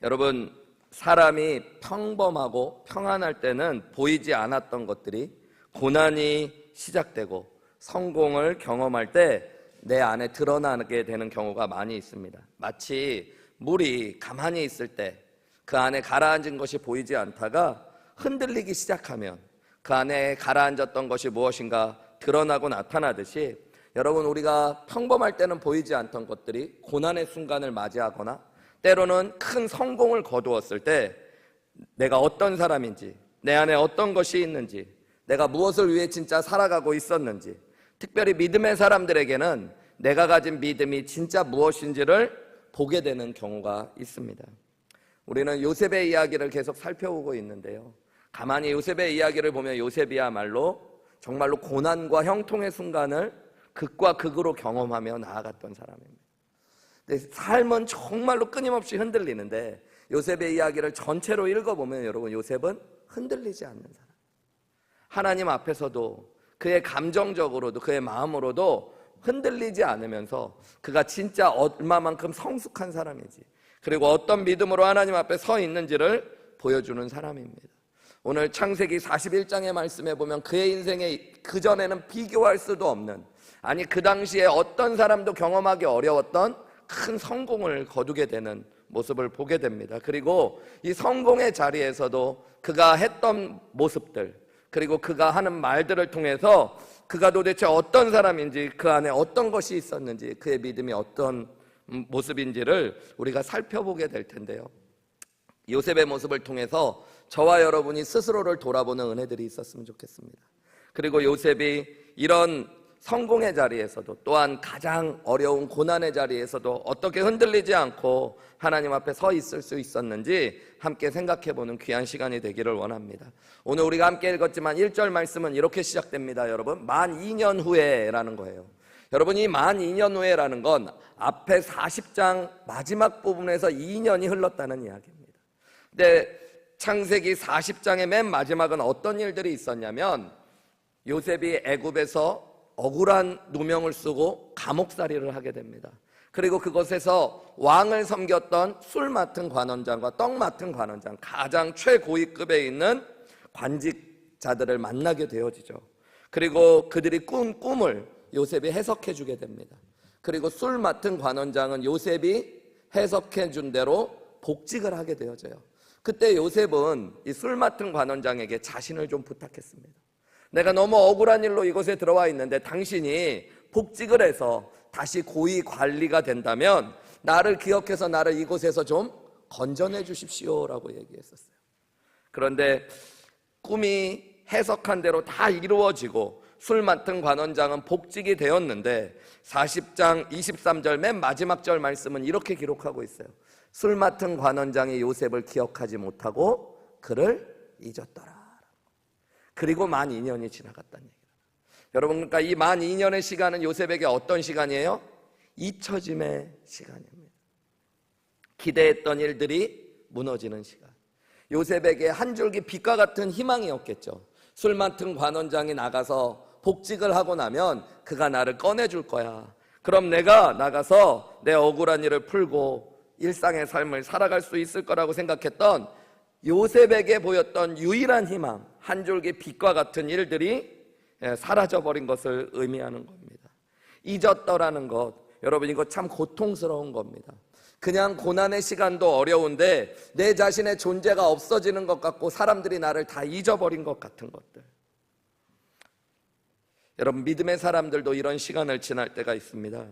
여러분, 사람이 평범하고 평안할 때는 보이지 않았던 것들이 고난이 시작되고 성공을 경험할 때 내 안에 드러나게 되는 경우가 많이 있습니다. 마치 물이 가만히 있을 때 그 안에 가라앉은 것이 보이지 않다가 흔들리기 시작하면 그 안에 가라앉았던 것이 무엇인가 드러나고 나타나듯이, 여러분, 우리가 평범할 때는 보이지 않던 것들이 고난의 순간을 맞이하거나 때로는 큰 성공을 거두었을 때 내가 어떤 사람인지, 내 안에 어떤 것이 있는지, 내가 무엇을 위해 진짜 살아가고 있었는지, 특별히 믿음의 사람들에게는 내가 가진 믿음이 진짜 무엇인지를 보게 되는 경우가 있습니다. 우리는 요셉의 이야기를 계속 살펴보고 있는데요, 가만히 요셉의 이야기를 보면 요셉이야말로 정말로 고난과 형통의 순간을 극과 극으로 경험하며 나아갔던 사람입니다. 근데 삶은 정말로 끊임없이 흔들리는데 요셉의 이야기를 전체로 읽어보면 여러분, 요셉은 흔들리지 않는 사람, 하나님 앞에서도 그의 감정적으로도 그의 마음으로도 흔들리지 않으면서 그가 진짜 얼마만큼 성숙한 사람인지, 그리고 어떤 믿음으로 하나님 앞에 서 있는지를 보여주는 사람입니다. 오늘 창세기 41장의 말씀에 보면 그의 인생에 그전에는 비교할 수도 없는, 아니 그 당시에 어떤 사람도 경험하기 어려웠던 큰 성공을 거두게 되는 모습을 보게 됩니다. 그리고 이 성공의 자리에서도 그가 했던 모습들, 그리고 그가 하는 말들을 통해서 그가 도대체 어떤 사람인지, 그 안에 어떤 것이 있었는지, 그의 믿음이 어떤 모습인지를 우리가 살펴보게 될 텐데요, 요셉의 모습을 통해서 저와 여러분이 스스로를 돌아보는 은혜들이 있었으면 좋겠습니다. 그리고 요셉이 이런 성공의 자리에서도, 또한 가장 어려운 고난의 자리에서도 어떻게 흔들리지 않고 하나님 앞에 서 있을 수 있었는지 함께 생각해보는 귀한 시간이 되기를 원합니다. 오늘 우리가 함께 읽었지만 1절 말씀은 이렇게 시작됩니다. 여러분, 만 2년 후에라는 거예요. 여러분, 이 만 2년 후에라는 건 앞에 40장 마지막 부분에서 2년이 흘렀다는 이야기입니다. 근데 창세기 40장의 맨 마지막은 어떤 일들이 있었냐면, 요셉이 애굽에서 억울한 누명을 쓰고 감옥살이를 하게 됩니다. 그리고 그곳에서 왕을 섬겼던 술 맡은 관원장과 떡 맡은 관원장, 가장 최고위급에 있는 관직자들을 만나게 되어지죠. 그리고 그들이 꾼 꿈을 요셉이 해석해 주게 됩니다. 그리고 술 맡은 관원장은 요셉이 해석해 준 대로 복직을 하게 되어져요. 그때 요셉은 이 술 맡은 관원장에게 자신을 좀 부탁했습니다. 내가 너무 억울한 일로 이곳에 들어와 있는데 당신이 복직을 해서 다시 고위 관리가 된다면 나를 기억해서 나를 이곳에서 좀 건져내 주십시오라고 얘기했었어요. 그런데 꿈이 해석한 대로 다 이루어지고 술 맡은 관원장은 복직이 되었는데 40장 23절 맨 마지막 절 말씀은 이렇게 기록하고 있어요. 술 맡은 관원장이 요셉을 기억하지 못하고 그를 잊었더라. 그리고 만 2년이 지나갔다는 얘기예요. 여러분, 그러니까 이 만 2년의 시간은 요셉에게 어떤 시간이에요? 잊혀짐의 시간입니다. 기대했던 일들이 무너지는 시간. 요셉에게 한 줄기 빛과 같은 희망이었겠죠. 술 맡은 관원장이 나가서 복직을 하고 나면 그가 나를 꺼내줄 거야. 그럼 내가 나가서 내 억울한 일을 풀고 일상의 삶을 살아갈 수 있을 거라고 생각했던 요셉에게 보였던 유일한 희망, 한 줄기 빛과 같은 일들이 사라져버린 것을 의미하는 겁니다. 잊었더라는 것, 여러분, 이거 참 고통스러운 겁니다. 그냥 고난의 시간도 어려운데 내 자신의 존재가 없어지는 것 같고 사람들이 나를 다 잊어버린 것 같은 것들. 여러분, 믿음의 사람들도 이런 시간을 지날 때가 있습니다.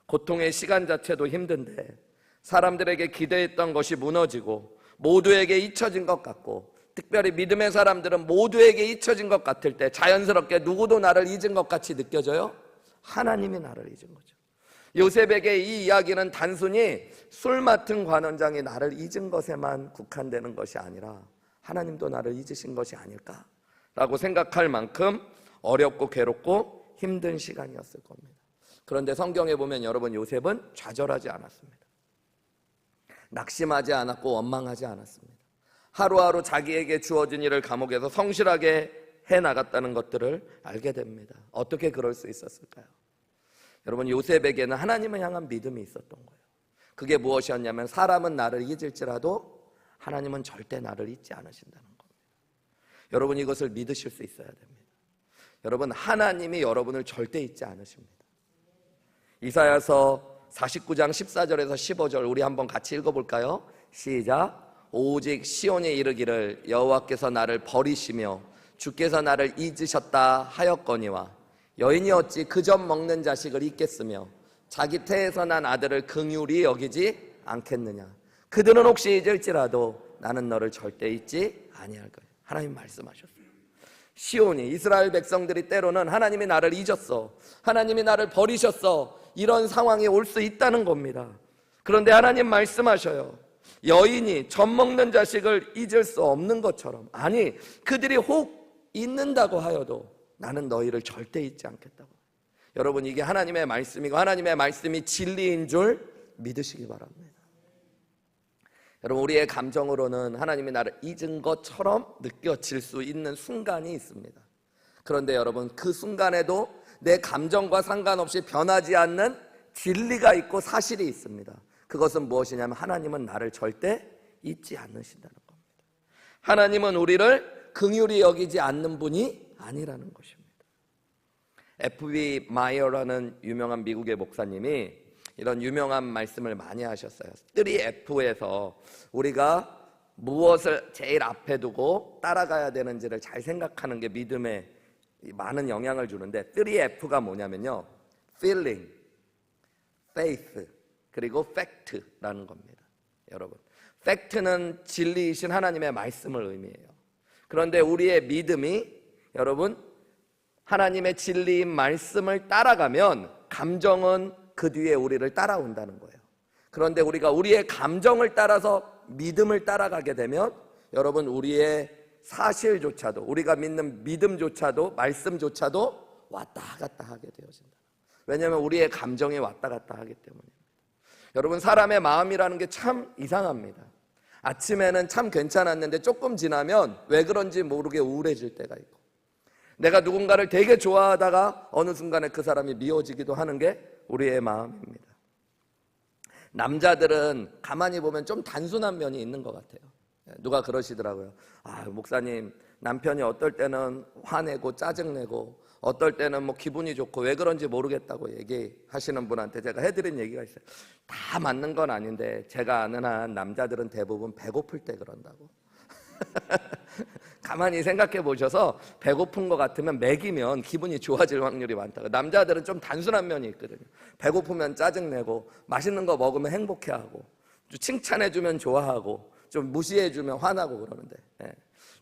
고통의 시간 자체도 힘든데 사람들에게 기대했던 것이 무너지고 모두에게 잊혀진 것 같고, 특별히 믿음의 사람들은 모두에게 잊혀진 것 같을 때 자연스럽게 누구도 나를 잊은 것 같이 느껴져요? 하나님이 나를 잊은 거죠. 요셉에게 이 이야기는 단순히 술 맡은 관원장이 나를 잊은 것에만 국한되는 것이 아니라 하나님도 나를 잊으신 것이 아닐까라고 생각할 만큼 어렵고 괴롭고 힘든 시간이었을 겁니다. 그런데 성경에 보면 여러분, 요셉은 좌절하지 않았습니다. 낙심하지 않았고 원망하지 않았습니다. 하루하루 자기에게 주어진 일을 감옥에서 성실하게 해나갔다는 것들을 알게 됩니다. 어떻게 그럴 수 있었을까요? 여러분, 요셉에게는 하나님을 향한 믿음이 있었던 거예요. 그게 무엇이었냐면, 사람은 나를 잊을지라도 하나님은 절대 나를 잊지 않으신다는 겁니다. 여러분 이것을 믿으실 수 있어야 됩니다. 여러분 하나님이 여러분을 절대 잊지 않으십니다. 이사야서 49장 14절에서 15절 우리 한번 같이 읽어볼까요? 시작. 오직 시온에 이르기를 여호와께서 나를 버리시며 주께서 나를 잊으셨다 하였거니와 여인이 어찌 그 젖 먹는 자식을 잊겠으며 자기 태에서 난 아들을 긍휼히 여기지 않겠느냐. 그들은 혹시 잊을지라도 나는 너를 절대 잊지 아니할 거야. 하나님 말씀하셨어요. 시온이 이스라엘 백성들이 때로는 하나님이 나를 잊었어, 하나님이 나를 버리셨어, 이런 상황이 올 수 있다는 겁니다. 그런데 하나님 말씀하셔요. 여인이 젖 먹는 자식을 잊을 수 없는 것처럼, 아니 그들이 혹 잊는다고 하여도 나는 너희를 절대 잊지 않겠다고. 여러분 이게 하나님의 말씀이고 하나님의 말씀이 진리인 줄 믿으시기 바랍니다. 여러분 우리의 감정으로는 하나님이 나를 잊은 것처럼 느껴질 수 있는 순간이 있습니다. 그런데 여러분 그 순간에도 내 감정과 상관없이 변하지 않는 진리가 있고 사실이 있습니다. 그것은 무엇이냐면 하나님은 나를 절대 잊지 않으신다는 겁니다. 하나님은 우리를 긍휼히 여기지 않는 분이 아니라는 것입니다. F.B. 마이어라는 유명한 미국의 목사님이 이런 유명한 말씀을 많이 하셨어요. 3F에서 우리가 무엇을 제일 앞에 두고 따라가야 되는지를 잘 생각하는 게 믿음에 많은 영향을 주는데 3F가 뭐냐면요, feeling, faith, 그리고 fact라는 겁니다. 여러분 fact는 진리이신 하나님의 말씀을 의미해요. 그런데 우리의 믿음이 여러분 하나님의 진리인 말씀을 따라가면 감정은 그 뒤에 우리를 따라온다는 거예요. 그런데 우리가 우리의 감정을 따라서 믿음을 따라가게 되면 여러분 우리의 사실조차도, 우리가 믿는 믿음조차도, 말씀조차도 왔다 갔다 하게 되어진다. 왜냐하면 우리의 감정이 왔다 갔다 하기 때문입니다. 여러분 사람의 마음이라는 게 참 이상합니다. 아침에는 참 괜찮았는데 조금 지나면 왜 그런지 모르게 우울해질 때가 있고, 내가 누군가를 되게 좋아하다가 어느 순간에 그 사람이 미워지기도 하는 게 우리의 마음입니다. 남자들은 가만히 보면 좀 단순한 면이 있는 것 같아요. 누가 그러시더라고요. 목사님 남편이 어떨 때는 화내고 짜증내고 어떨 때는 뭐 기분이 좋고 왜 그런지 모르겠다고 얘기하시는 분한테 제가 해드린 얘기가 있어요. 다 맞는 건 아닌데 제가 아는 한 남자들은 대부분 배고플 때 그런다고. 가만히 생각해 보셔서 배고픈 것 같으면 먹이면 기분이 좋아질 확률이 많다고. 남자들은 좀 단순한 면이 있거든요. 배고프면 짜증내고 맛있는 거 먹으면 행복해하고 칭찬해주면 좋아하고 좀 무시해주면 화나고 그러는데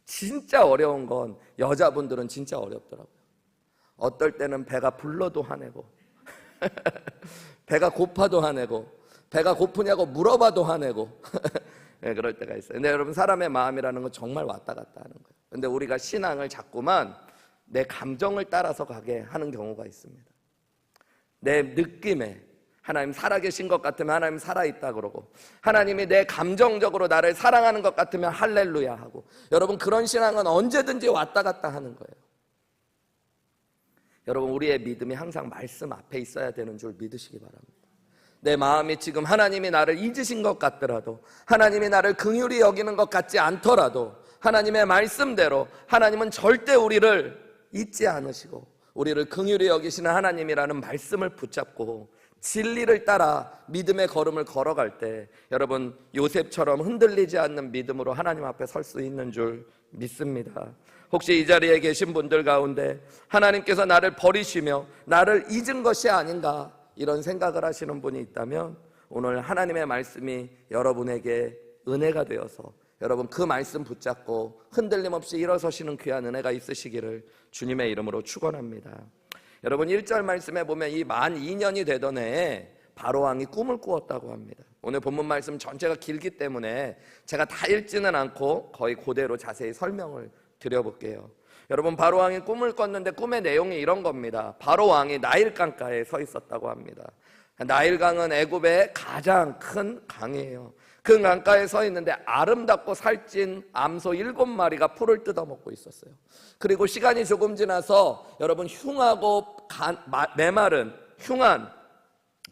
진짜 어려운 건 여자분들은 진짜 어렵더라고요. 어떨 때는 배가 불러도 화내고 배가 고파도 화내고 배가 고프냐고 물어봐도 화내고 그럴 때가 있어요. 근데 여러분 사람의 마음이라는 건 정말 왔다 갔다 하는 거예요. 근데 우리가 신앙을 자꾸만 내 감정을 따라서 가게 하는 경우가 있습니다. 내 느낌에 하나님 살아계신 것 같으면 하나님 살아있다 그러고, 하나님이 내 감정적으로 나를 사랑하는 것 같으면 할렐루야 하고, 여러분 그런 신앙은 언제든지 왔다 갔다 하는 거예요. 여러분 우리의 믿음이 항상 말씀 앞에 있어야 되는 줄 믿으시기 바랍니다. 내 마음이 지금 하나님이 나를 잊으신 것 같더라도, 하나님이 나를 긍휼히 여기는 것 같지 않더라도 하나님의 말씀대로 하나님은 절대 우리를 잊지 않으시고 우리를 긍휼히 여기시는 하나님이라는 말씀을 붙잡고 진리를 따라 믿음의 걸음을 걸어갈 때 여러분 요셉처럼 흔들리지 않는 믿음으로 하나님 앞에 설 수 있는 줄 믿습니다. 혹시 이 자리에 계신 분들 가운데 하나님께서 나를 버리시며 나를 잊은 것이 아닌가 이런 생각을 하시는 분이 있다면 오늘 하나님의 말씀이 여러분에게 은혜가 되어서 여러분 그 말씀 붙잡고 흔들림 없이 일어서시는 귀한 은혜가 있으시기를 주님의 이름으로 축원합니다. 여러분 1절 말씀에 보면 이 만 2년이 되던 해에 바로왕이 꿈을 꾸었다고 합니다. 오늘 본문 말씀 전체가 길기 때문에 제가 다 읽지는 않고 거의 그대로 자세히 설명을 드려볼게요. 여러분 바로왕이 꿈을 꿨는데 꿈의 내용이 이런 겁니다. 바로왕이 나일강가에 서 있었다고 합니다. 나일강은 애굽의 가장 큰 강이에요. 그 강가에 서 있는데 아름답고 살찐 암소 7마리가 풀을 뜯어먹고 있었어요. 그리고 시간이 조금 지나서 여러분 흉하고 메마른 흉한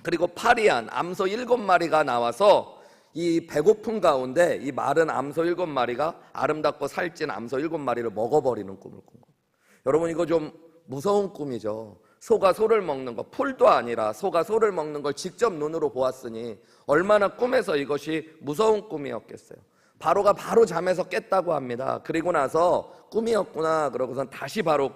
그리고 파리한 암소 7마리가 나와서 이 배고픔 가운데 이 마른 암소 7마리가 아름답고 살찐 암소 7마리를 먹어버리는 꿈을 꾼 거예요. 여러분, 이거 좀 무서운 꿈이죠. 소가 소를 먹는 거, 풀도 아니라 소가 소를 먹는 걸 직접 눈으로 보았으니 얼마나 꿈에서 이것이 무서운 꿈이었겠어요. 바로가 바로 잠에서 깼다고 합니다. 그리고 나서 꿈이었구나 그러고선 다시 바로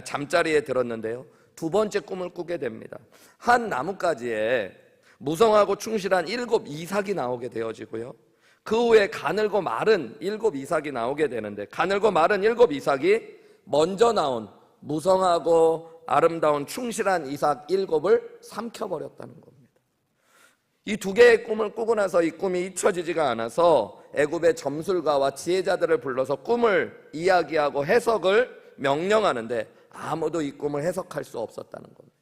잠자리에 들었는데요, 두 번째 꿈을 꾸게 됩니다. 한 나뭇가지에 무성하고 충실한 7 이삭이 나오게 되어지고요, 그 후에 가늘고 마른 7 이삭이 나오게 되는데, 가늘고 마른 7 이삭이 먼저 나온 무성하고 아름다운 충실한 이삭 7을 삼켜버렸다는 겁니다. 이 두 개의 꿈을 꾸고 나서 이 꿈이 잊혀지지가 않아서 애굽의 점술가와 지혜자들을 불러서 꿈을 이야기하고 해석을 명령하는데 아무도 이 꿈을 해석할 수 없었다는 겁니다.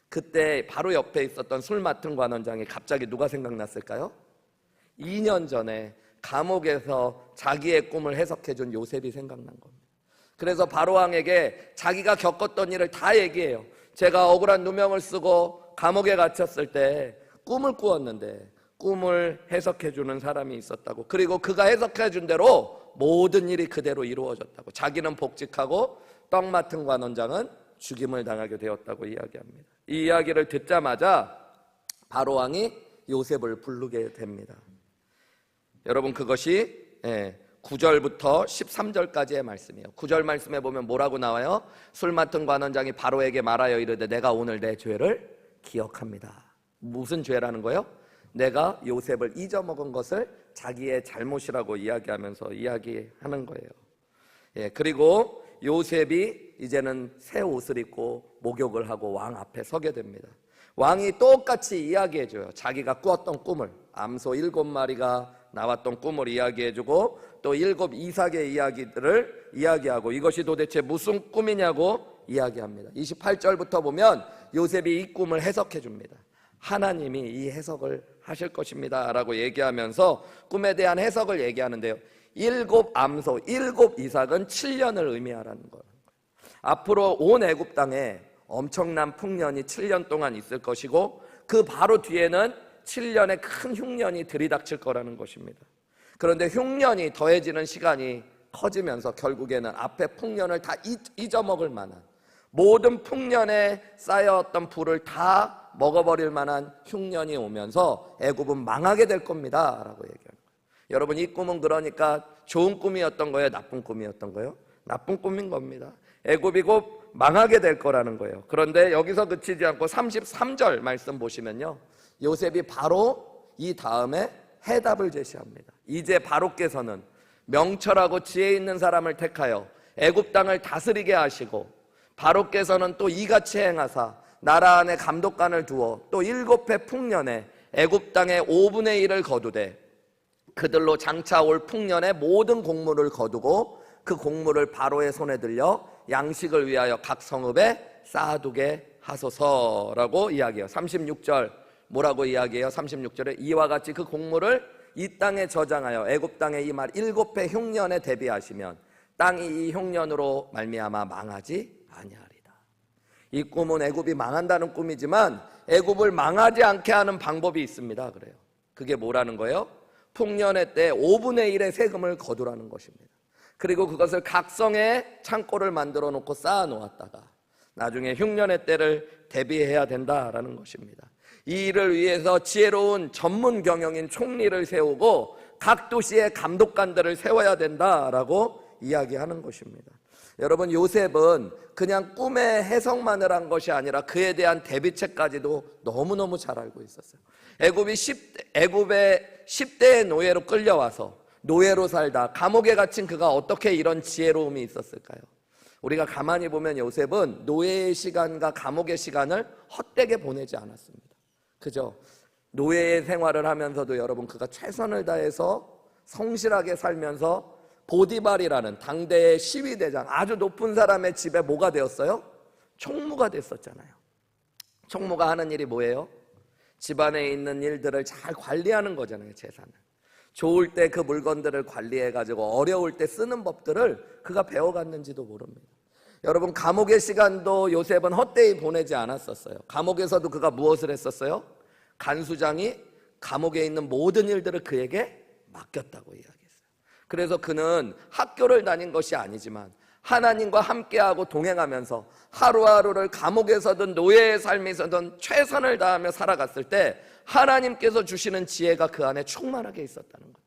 그때 바로 옆에 있었던 술 맡은 관원장이 갑자기 누가 생각났을까요? 2년 전에 감옥에서 자기의 꿈을 해석해준 요셉이 생각난 겁니다. 그래서 바로왕에게 자기가 겪었던 일을 다 얘기해요. 제가 억울한 누명을 쓰고 감옥에 갇혔을 때 꿈을 꾸었는데 꿈을 해석해주는 사람이 있었다고, 그리고 그가 해석해준 대로 모든 일이 그대로 이루어졌다고, 자기는 복직하고 떡 맡은 관원장은 죽임을 당하게 되었다고 이야기합니다. 이 이야기를 듣자마자 바로왕이 요셉을 부르게 됩니다. 여러분, 그것이 9절부터 13절까지의 말씀이에요. 9절 말씀에 보면 뭐라고 나와요? 술 맡은 관원장이 바로에게 말하여 이르되 내가 오늘 내 죄를 기억합니다. 무슨 죄라는 거예요? 내가 요셉을 잊어먹은 것을 자기의 잘못이라고 이야기하면서 이야기하는 거예요. 그리고 요셉이 이제는 새 옷을 입고 목욕을 하고 왕 앞에 서게 됩니다. 왕이 똑같이 이야기해줘요. 자기가 꾸었던 꿈을, 암소 7마리가 나왔던 꿈을 이야기해주고 또 7 이삭의 이야기들을 이야기하고 이것이 도대체 무슨 꿈이냐고 이야기합니다. 28절부터 보면 요셉이 이 꿈을 해석해줍니다. 하나님이 이 해석을 하실 것입니다 라고 얘기하면서 꿈에 대한 해석을 얘기하는데요, 7 암소, 7 이삭은 7년을 의미하라는 거예요. 앞으로 온 애굽 땅에 엄청난 풍년이 7년 동안 있을 것이고 그 바로 뒤에는 7년의 큰 흉년이 들이닥칠 거라는 것입니다. 그런데 흉년이 더해지는 시간이 커지면서 결국에는 앞에 풍년을 다 잊어먹을 만한, 모든 풍년에 쌓여왔던 불을 다 먹어버릴 만한 흉년이 오면서 애굽은 망하게 될 겁니다 라고 얘기하는 거예요. 여러분, 이 꿈은 그러니까 좋은 꿈이었던 거예요? 나쁜 꿈이었던 거예요? 나쁜 꿈인 겁니다. 애굽이 곧 망하게 될 거라는 거예요. 그런데 여기서 그치지 않고 33절 말씀 보시면요, 요셉이 바로 이 다음에 해답을 제시합니다. 이제 바로께서는 명철하고 지혜 있는 사람을 택하여 애굽 땅을 다스리게 하시고, 바로께서는 또 이같이 행하사 나라 안에 감독관을 두어 또 7해 풍년에 애굽 땅의 5분의 1을 거두되 그들로 장차 올 풍년의 모든 곡물을 거두고 그 곡물을 바로의 손에 들려 양식을 위하여 각 성읍에 쌓아두게 하소서라고 이야기해요. 36절 뭐라고 이야기해요? 36절에 이와 같이 그 곡물을 이 땅에 저장하여 애굽 땅에 임할 7해 흉년에 대비하시면 땅이 이 흉년으로 말미암아 망하지 아니하리다. 이 꿈은 애굽이 망한다는 꿈이지만 애굽을 망하지 않게 하는 방법이 있습니다. 그래요. 그게 뭐라는 거예요? 풍년의 때 5분의 1의 세금을 거두라는 것입니다. 그리고 그것을 각 성에 창고를 만들어 놓고 쌓아 놓았다가 나중에 흉년의 때를 대비해야 된다라는 것입니다. 이 일을 위해서 지혜로운 전문 경영인 총리를 세우고 각 도시의 감독관들을 세워야 된다라고 이야기하는 것입니다. 여러분, 요셉은 그냥 꿈의 해석만을 한 것이 아니라 그에 대한 대비책까지도 너무너무 잘 알고 있었어요. 애굽의 10대의 노예로 끌려와서 노예로 살다 감옥에 갇힌 그가 어떻게 이런 지혜로움이 있었을까요? 우리가 가만히 보면 요셉은 노예의 시간과 감옥의 시간을 헛되게 보내지 않았습니다. 그죠? 노예의 생활을 하면서도 여러분, 그가 최선을 다해서 성실하게 살면서 보디발이라는 당대의 시위대장, 아주 높은 사람의 집에 뭐가 되었어요? 총무가 됐었잖아요. 총무가 하는 일이 뭐예요? 집안에 있는 일들을 잘 관리하는 거잖아요. 재산을 좋을 때 그 물건들을 관리해가지고 어려울 때 쓰는 법들을 그가 배워갔는지도 모릅니다. 여러분, 감옥의 시간도 요셉은 헛되이 보내지 않았었어요. 감옥에서도 그가 무엇을 했었어요? 간수장이 감옥에 있는 모든 일들을 그에게 맡겼다고 이야기했어요. 그래서 그는 학교를 다닌 것이 아니지만 하나님과 함께하고 동행하면서 하루하루를 감옥에서든 노예의 삶에서든 최선을 다하며 살아갔을 때 하나님께서 주시는 지혜가 그 안에 충만하게 있었다는 것.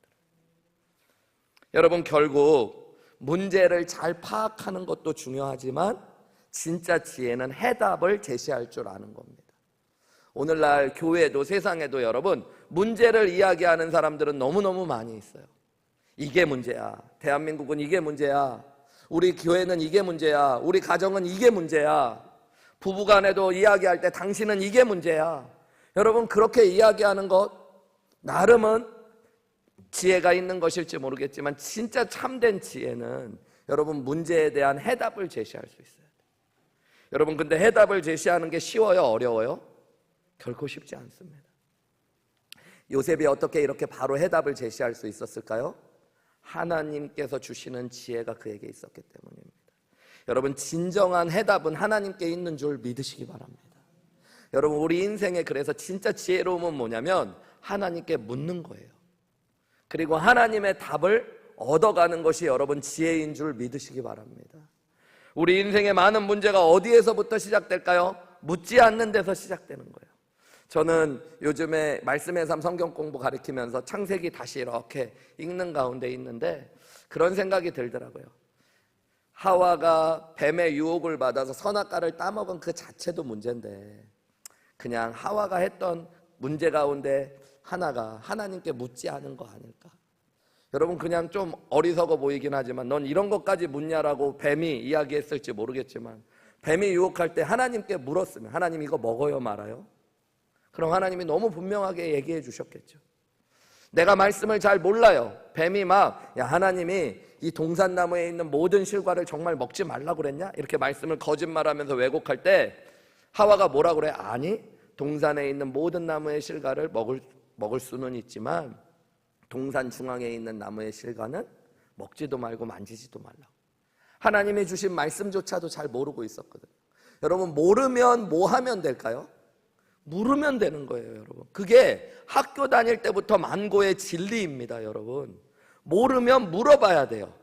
여러분, 결국 문제를 잘 파악하는 것도 중요하지만 진짜 지혜는 해답을 제시할 줄 아는 겁니다. 오늘날 교회도 세상에도 여러분, 문제를 이야기하는 사람들은 너무너무 많이 있어요. 이게 문제야. 대한민국은 이게 문제야. 우리 교회는 이게 문제야. 우리 가정은 이게 문제야. 부부간에도 이야기할 때 당신은 이게 문제야. 여러분, 그렇게 이야기하는 것 나름은 지혜가 있는 것일지 모르겠지만 진짜 참된 지혜는 여러분 문제에 대한 해답을 제시할 수 있어요. 여러분, 근데 해답을 제시하는 게 쉬워요? 어려워요? 결코 쉽지 않습니다. 요셉이 어떻게 이렇게 바로 해답을 제시할 수 있었을까요? 하나님께서 주시는 지혜가 그에게 있었기 때문입니다. 여러분, 진정한 해답은 하나님께 있는 줄 믿으시기 바랍니다. 여러분, 우리 인생에 그래서 진짜 지혜로움은 뭐냐면 하나님께 묻는 거예요. 그리고 하나님의 답을 얻어가는 것이 여러분 지혜인 줄 믿으시기 바랍니다. 우리 인생의 많은 문제가 어디에서부터 시작될까요? 묻지 않는 데서 시작되는 거예요. 저는 요즘에 말씀의 삶 성경 공부 가르치면서 창세기 다시 이렇게 읽는 가운데 있는데 그런 생각이 들더라고요. 하와가 뱀의 유혹을 받아서 선악과를 따먹은 그 자체도 문제인데 그냥 하와가 했던 문제 가운데 하나가 하나님께 묻지 않은 거 아닐까? 여러분, 그냥 좀 어리석어 보이긴 하지만 넌 이런 것까지 묻냐라고 뱀이 이야기했을지 모르겠지만 뱀이 유혹할 때 하나님께 물었으면 하나님 이거 먹어요 말아요? 그럼 하나님이 너무 분명하게 얘기해 주셨겠죠. 내가 말씀을 잘 몰라요. 뱀이 막 야, 하나님이 이 동산나무에 있는 모든 실과를 정말 먹지 말라고 그랬냐? 이렇게 말씀을 거짓말하면서 왜곡할 때 하와가 뭐라 그래? 아니, 동산에 있는 모든 나무의 실과를 먹을 수는 있지만 동산 중앙에 있는 나무의 실과는 먹지도 말고 만지지도 말라고. 하나님이 주신 말씀조차도 잘 모르고 있었거든요. 여러분, 모르면 뭐 하면 될까요? 물으면 되는 거예요, 여러분. 그게 학교 다닐 때부터 만고의 진리입니다, 여러분. 모르면 물어봐야 돼요.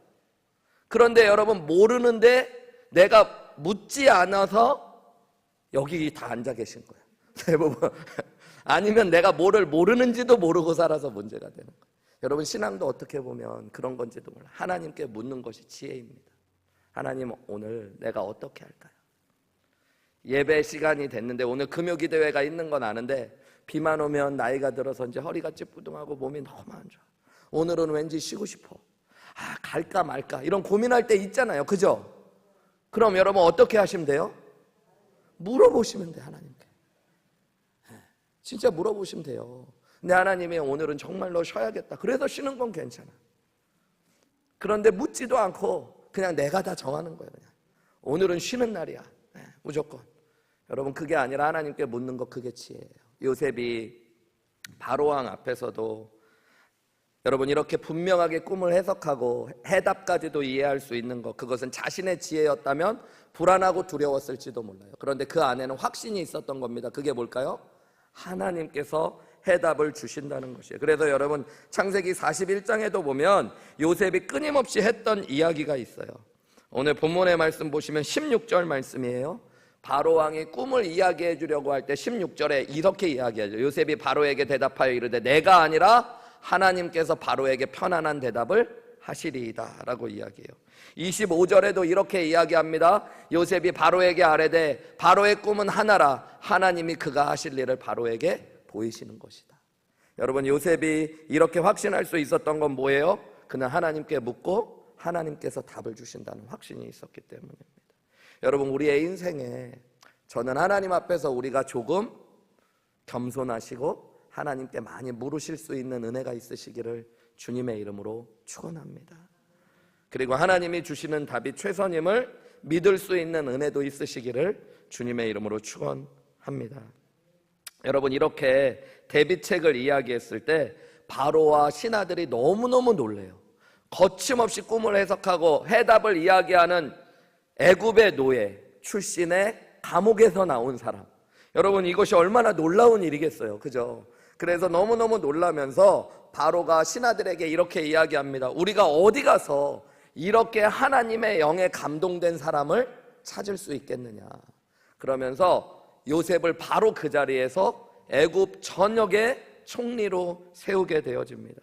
그런데 여러분, 모르는데 내가 묻지 않아서 여기 다 앉아 계신 거예요. 대부분. 아니면 내가 뭐를 모르는지도 모르고 살아서 문제가 되는 거예요. 여러분, 신앙도 어떻게 보면 그런 건지도 몰라요. 하나님께 묻는 것이 지혜입니다. 하나님, 오늘 내가 어떻게 할까요? 예배 시간이 됐는데 오늘 금요기도회가 있는 건 아는데 비만 오면 나이가 들어서 이제 허리가 찌뿌둥하고 몸이 너무 안 좋아. 오늘은 왠지 쉬고 싶어. 갈까 말까 이런 고민할 때 있잖아요. 그죠? 그럼 여러분 어떻게 하시면 돼요? 물어보시면 돼요. 하나님께. 진짜 물어보시면 돼요. 근데 하나님이 오늘은 정말로 쉬어야겠다. 그래서 쉬는 건 괜찮아. 그런데 묻지도 않고 그냥 내가 다 정하는 거예요. 그냥. 오늘은 쉬는 날이야. 무조건. 여러분, 그게 아니라 하나님께 묻는 거, 그게 지혜예요. 요셉이 바로왕 앞에서도 여러분 이렇게 분명하게 꿈을 해석하고 해답까지도 이해할 수 있는 것, 그것은 자신의 지혜였다면 불안하고 두려웠을지도 몰라요. 그런데 그 안에는 확신이 있었던 겁니다. 그게 뭘까요? 하나님께서 해답을 주신다는 것이에요. 그래서 여러분, 창세기 41장에도 보면 요셉이 끊임없이 했던 이야기가 있어요. 오늘 본문의 말씀 보시면 16절 말씀이에요. 바로왕이 꿈을 이야기해 주려고 할 때 16절에 이렇게 이야기하죠. 요셉이 바로에게 대답하여 이르되 내가 아니라 하나님께서 바로에게 편안한 대답을 하시리이다 라고 이야기해요. 25절에도 이렇게 이야기합니다. 요셉이 바로에게 아뢰되 바로의 꿈은 하나라 하나님이 그가 하실 일을 바로에게 보이시는 것이다. 여러분, 요셉이 이렇게 확신할 수 있었던 건 뭐예요? 그는 하나님께 묻고 하나님께서 답을 주신다는 확신이 있었기 때문입니다. 여러분, 우리의 인생에 저는 하나님 앞에서 우리가 조금 겸손하시고 하나님께 많이 물으실 수 있는 은혜가 있으시기를 주님의 이름으로 축원합니다. 그리고 하나님이 주시는 답이 최선임을 믿을 수 있는 은혜도 있으시기를 주님의 이름으로 축원합니다. 여러분, 이렇게 대비책을 이야기했을 때 바로와 신하들이 너무너무 놀래요. 거침없이 꿈을 해석하고 해답을 이야기하는 애굽의 노예 출신의 감옥에서 나온 사람. 여러분, 이것이 얼마나 놀라운 일이겠어요. 그죠? 그래서 너무너무 놀라면서 바로가 신하들에게 이렇게 이야기합니다. 우리가 어디 가서 이렇게 하나님의 영에 감동된 사람을 찾을 수 있겠느냐. 그러면서 요셉을 바로 그 자리에서 애굽 전역의 총리로 세우게 되어집니다.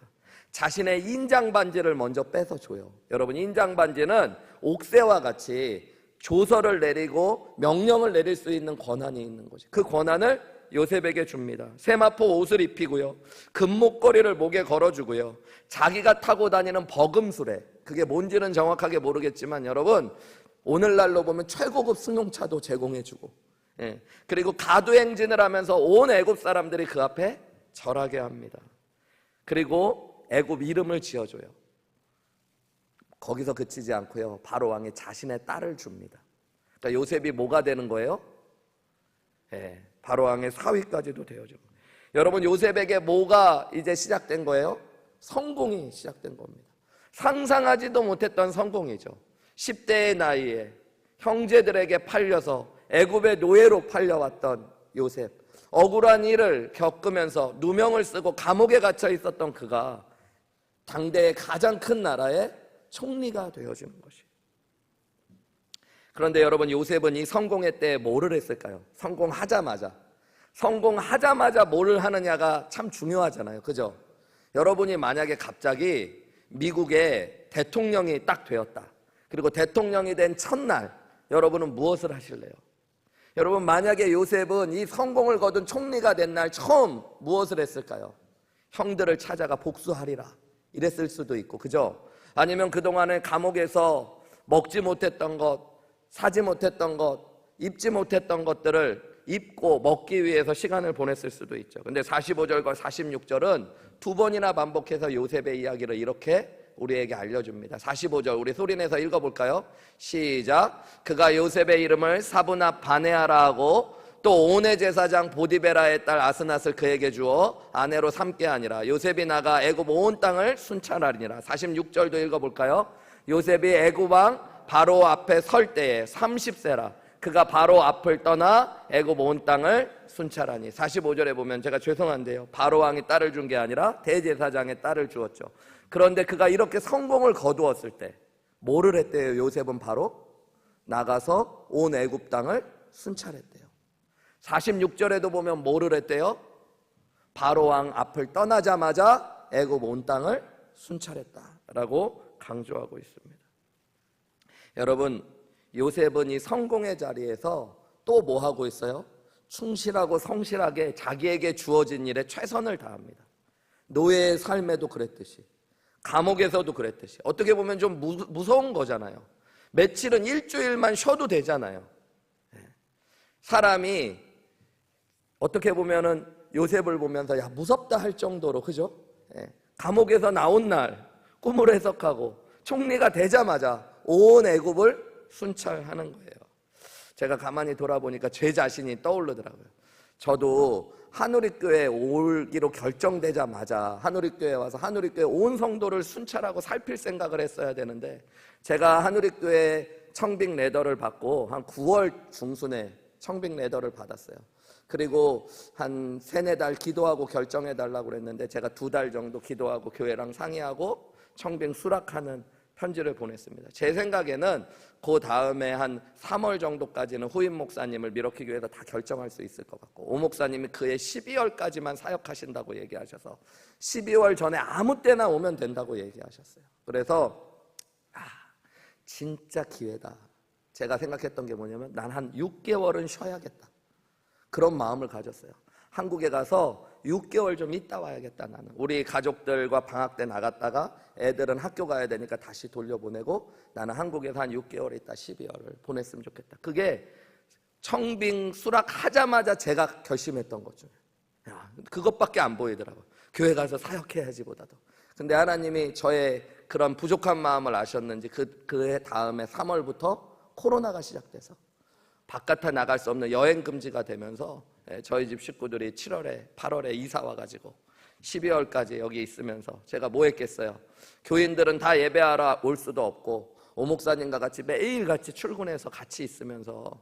자신의 인장 반지를 먼저 뺏어줘요. 여러분, 인장 반지는 옥새와 같이 조서를 내리고 명령을 내릴 수 있는 권한이 있는 거죠. 그 권한을 요셉에게 줍니다. 세마포 옷을 입히고요, 금목걸이를 목에 걸어주고요, 자기가 타고 다니는 버금수레, 그게 뭔지는 정확하게 모르겠지만 여러분, 오늘날로 보면 최고급 승용차도 제공해주고, 그리고 가두행진을 하면서 온 애굽 사람들이 그 앞에 절하게 합니다. 그리고 애굽 이름을 지어줘요. 거기서 그치지 않고요, 바로 왕이 자신의 딸을 줍니다. 그러니까 요셉이 뭐가 되는 거예요? 바로 왕의 사위까지도 되어져. 여러분, 요셉에게 뭐가 이제 시작된 거예요? 성공이 시작된 겁니다. 상상하지도 못했던 성공이죠. 10대의 나이에 형제들에게 팔려서 애굽의 노예로 팔려왔던 요셉, 억울한 일을 겪으면서 누명을 쓰고 감옥에 갇혀 있었던 그가 당대의 가장 큰 나라의 총리가 되어지는 것이에요. 그런데 여러분, 요셉은 이 성공의 때에 뭐를 했을까요? 성공하자마자 뭐를 하느냐가 참 중요하잖아요. 그죠? 여러분이 만약에 갑자기 미국의 대통령이 딱 되었다. 그리고 대통령이 된 첫날 여러분은 무엇을 하실래요? 여러분, 만약에 요셉은 이 성공을 거둔 총리가 된 날 처음 무엇을 했을까요? 형들을 찾아가 복수하리라 이랬을 수도 있고, 그죠? 아니면 그동안에 감옥에서 먹지 못했던 것, 사지 못했던 것, 입지 못했던 것들을 입고 먹기 위해서 시간을 보냈을 수도 있죠. 근데 45절과 46절은 두 번이나 반복해서 요셉의 이야기를 이렇게 우리에게 알려줍니다. 45절 우리 소리내서 읽어볼까요? 시작. 그가 요셉의 이름을 사브나 바네아라 하고 또 온의 제사장 보디베라의 딸 아스낫을 그에게 주어 아내로 삼게 하니라. 요셉이 나가 애굽 온 땅을 순찰하리니라. 46절도 읽어볼까요? 요셉이 애굽 왕 바로 앞에 설 때에 30세라. 그가 바로 앞을 떠나 애굽 온 땅을 순찰하니. 45절에 보면, 제가 죄송한데요, 바로 왕이 딸을 준 게 아니라 대제사장의 딸을 주었죠. 그런데 그가 이렇게 성공을 거두었을 때 뭐를 했대요? 요셉은 바로 나가서 온 애굽 땅을 순찰했대요. 46절에도 보면 뭐를 했대요? 바로 왕 앞을 떠나자마자 애굽 온 땅을 순찰했다라고 강조하고 있습니다. 여러분, 요셉은 이 성공의 자리에서 또 뭐 하고 있어요? 충실하고 성실하게 자기에게 주어진 일에 최선을 다합니다. 노예의 삶에도 그랬듯이, 감옥에서도 그랬듯이. 어떻게 보면 좀 무서운 거잖아요. 며칠은 일주일만 쉬어도 되잖아요. 사람이 어떻게 보면은 요셉을 보면서 야, 무섭다 할 정도로, 그죠? 감옥에서 나온 날 꿈을 해석하고 총리가 되자마자 온 애굽을 순찰하는 거예요. 제가 가만히 돌아보니까 제 자신이 떠오르더라고요. 저도 한우리교회에 오기로 결정되자마자 한우리교회에 와서 한우리교회 온 성도를 순찰하고 살필 생각을 했어야 되는데, 제가 한우리교회 청빙 레더를 받고 한 9월 중순에 청빙 레더를 받았어요. 그리고 한 3-4달 기도하고 결정해달라고 그랬는데 제가 2달 정도 기도하고 교회랑 상의하고 청빙 수락하는 편지를 보냈습니다. 제 생각에는 그 다음에 한 3월 정도까지는 후임 목사님을 미러키 교회에서 다 결정할 수 있을 것 같고, 오 목사님이 그해 12월까지만 사역하신다고 얘기하셔서 12월 전에 아무 때나 오면 된다고 얘기하셨어요. 그래서 진짜 기회다. 제가 생각했던 게 뭐냐면, 난 한 6개월은 쉬어야겠다, 그런 마음을 가졌어요. 한국에 가서 6개월 좀 있다 와야겠다. 나는 우리 가족들과 방학 때 나갔다가 애들은 학교 가야 되니까 다시 돌려보내고 나는 한국에서 한 6개월 있다 12월을 보냈으면 좋겠다. 그게 청빙 수락하자마자 제가 결심했던 것 중에, 그것밖에 안 보이더라고요. 교회 가서 사역해야지 보다도. 근데 하나님이 저의 그런 부족한 마음을 아셨는지 그 다음에 3월부터 코로나가 시작돼서 바깥에 나갈 수 없는 여행 금지가 되면서 저희 집 식구들이 7월에 8월에 이사 와가지고 12월까지 여기 있으면서 제가 뭐 했겠어요? 교인들은 다 예배하러 올 수도 없고 오 목사님과 같이 매일같이 출근해서 같이 있으면서